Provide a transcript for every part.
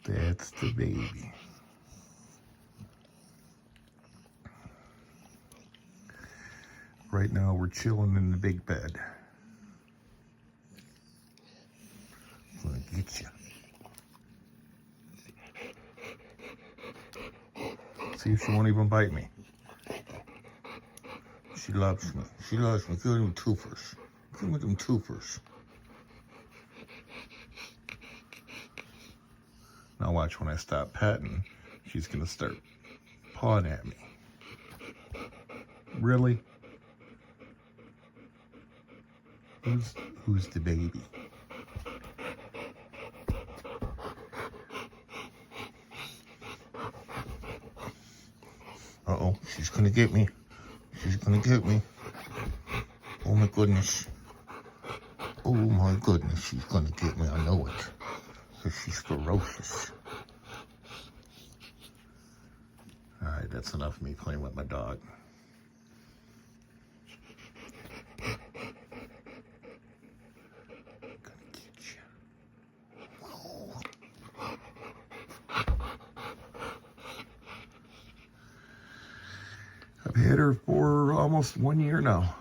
That's the baby. Right now we're chilling in the big bed. I'm gonna get you. See if she won't even bite me. She loves me. She loves me. Give me them twofers. Give me them twofers. Now watch when I stop petting, she's gonna start pawing at me. Really? Who's the baby? Uh-oh, she's gonna get me. She's gonna get me. Oh my goodness. Oh my goodness, she's gonna get me, I know it. Because she's ferocious. Alright, that's enough of me playing with my dog. Gonna get you. Oh. I've had her for almost 1 year now.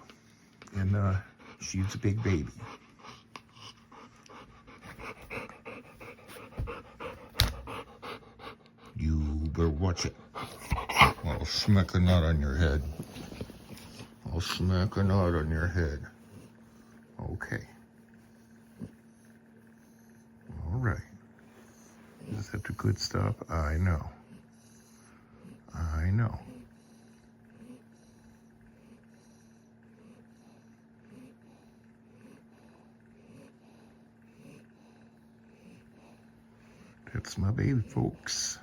And she's a big baby. You better watch it. I'll smack a nut on your head. I'll smack a nut on your head. Okay. All right. Is that the good stuff? I know. I know. That's my baby, folks.